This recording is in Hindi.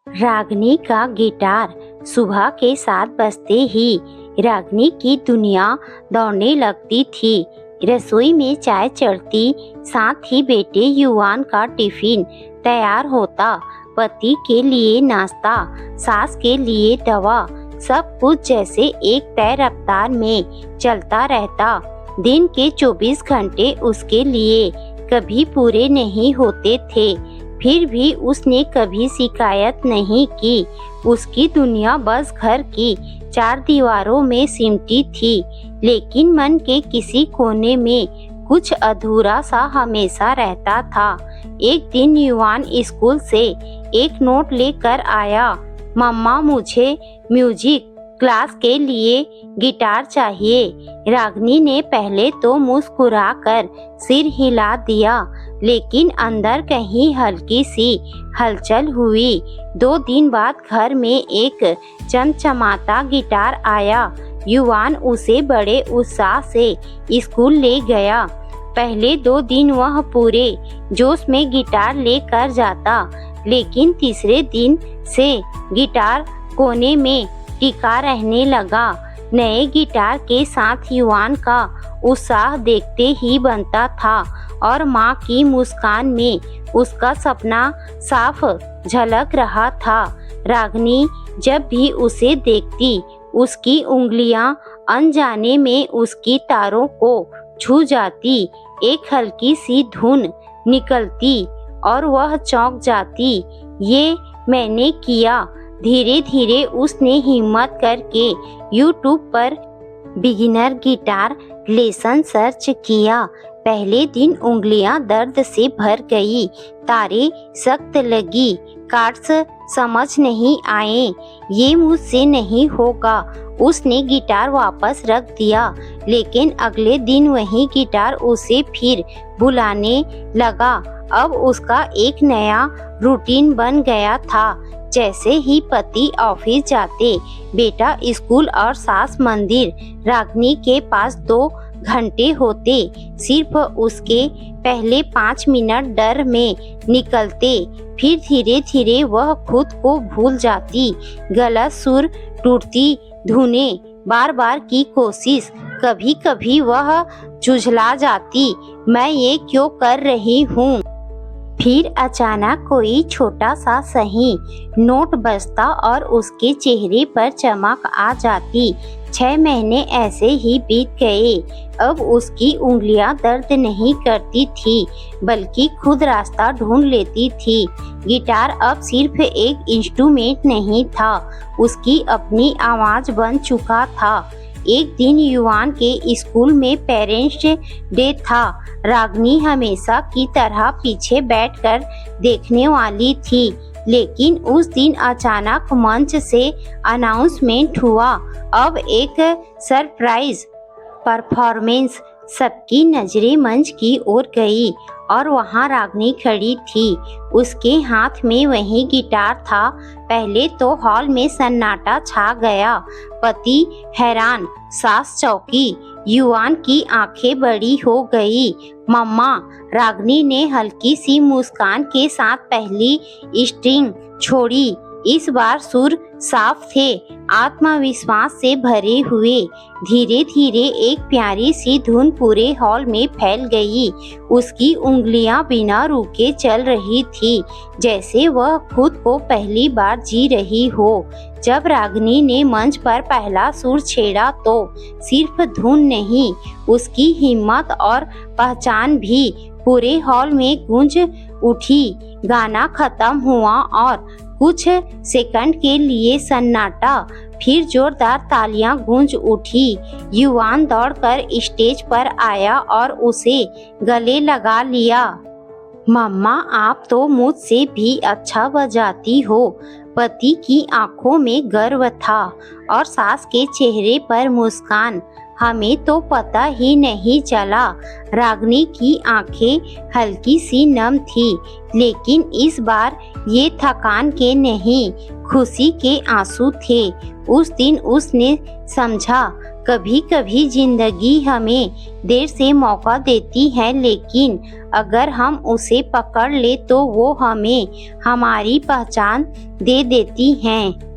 रागिनी का गिटार। सुबह के 7 बजते ही रागिनी की दुनिया दौड़ने लगती थी। रसोई में चाय चढ़ती, साथ ही बेटे युवान का टिफिन तैयार होता। पति के लिए नाश्ता, सास के लिए दवा, सब कुछ जैसे एक तय रफ्तार में चलता रहता। दिन के 24 घंटे उसके लिए कभी पूरे नहीं होते थे, फिर भी उसने कभी शिकायत नहीं की। उसकी दुनिया बस घर की 4 दीवारों में सिमटी थी, लेकिन मन के किसी कोने में कुछ अधूरा सा हमेशा रहता था। एक दिन युवान स्कूल से एक नोट लेकर आया। मम्मा, मुझे म्यूजिक क्लास के लिए गिटार चाहिए। रागिनी ने पहले तो मुस्कुराकर सिर हिला दिया, लेकिन अंदर कहीं हल्की सी हलचल हुई। 2 दिन बाद घर में एक चमचमाता गिटार आया। युवान उसे बड़े उत्साह से स्कूल ले गया। पहले 2 दिन वह पूरे जोश में गिटार लेकर जाता, लेकिन तीसरे दिन से गिटार कोने में टिका रहने लगा। नए गिटार के साथ युवान का उत्साह देखते ही बनता था, और माँ की मुस्कान में उसका सपना साफ झलक रहा था। रागिनी जब भी उसे देखती, उसकी उंगलियां अनजाने में उसकी तारों को छू जाती। एक हल्की सी धुन निकलती और वह चौंक जाती। ये मैंने किया। धीरे धीरे उसने हिम्मत करके YouTube पर बिगिनर गिटार लेसन सर्च किया। पहले दिन उंगलियां दर्द से भर गई, तारे सख्त लगी, कार्ड्स समझ नहीं आए। ये मुझसे नहीं होगा। उसने गिटार वापस रख दिया, लेकिन अगले दिन वही गिटार उसे फिर बुलाने लगा। अब उसका एक नया रूटीन बन गया था। जैसे ही पति ऑफिस जाते, बेटा स्कूल और सास मंदिर, रागिनी के पास 2 घंटे होते। सिर्फ उसके पहले 5 मिनट डर में निकलते, फिर धीरे धीरे वह खुद को भूल जाती। गलत सुर, टूटती धुनें, बार बार की कोशिश, कभी कभी वह झुझला जाती, मैं ये क्यों कर रही हूँ। फिर अचानक कोई छोटा सा सही नोट बजता और उसके चेहरे पर चमक आ जाती। 6 महीने ऐसे ही बीत गए। अब उसकी उंगलियां दर्द नहीं करती थी, बल्कि खुद रास्ता ढूंढ लेती थी। गिटार अब सिर्फ एक इंस्ट्रूमेंट नहीं था, उसकी अपनी आवाज बन चुका था। एक दिन युवान के स्कूल में पेरेंट्स डे था। रागिनी हमेशा की तरह पीछे बैठकर देखने वाली थी, लेकिन उस दिन अचानक मंच से अनाउंसमेंट हुआ, अब एक सरप्राइज परफॉर्मेंस। सबकी नजरें मंच की ओर गई और वहां रागिनी खड़ी थी। उसके हाथ में वही गिटार था। पहले तो हॉल में सन्नाटा छा गया। पति हैरान, सास चौंकी, युवान की आंखें बड़ी हो गई। मम्मा, रागिनी ने हल्की सी मुस्कान के साथ पहली स्ट्रिंग छोड़ी। इस बार सुर साफ थे, आत्मविश्वास से भरे हुए। धीरे धीरे एक प्यारी सी धुन पूरे हॉल में फैल गई। उसकी उंगलियां बिना रुके चल रही थी, जैसे वह खुद को पहली बार जी रही हो। जब रागिनी ने मंच पर पहला सुर छेड़ा, तो सिर्फ धुन नहीं, उसकी हिम्मत और पहचान भी पूरे हॉल में गूंज उठी। गाना खत्म हुआ और कुछ सेकंड के लिए सन्नाटा, फिर जोरदार तालियां गूंज उठी। युवान दौड़कर स्टेज पर आया और उसे गले लगा लिया। मम्मा, आप तो मुझसे भी अच्छा बजाती हो। पति की आंखों में गर्व था और सास के चेहरे पर मुस्कान। हमें तो पता ही नहीं चला। रागिनी की आंखें हल्की सी नम थी, लेकिन इस बार ये थकान के नहीं, खुशी के आंसू थे। उस दिन उसने समझा, कभी कभी जिंदगी हमें देर से मौका देती है, लेकिन अगर हम उसे पकड़ ले तो वो हमें हमारी पहचान दे देती हैं।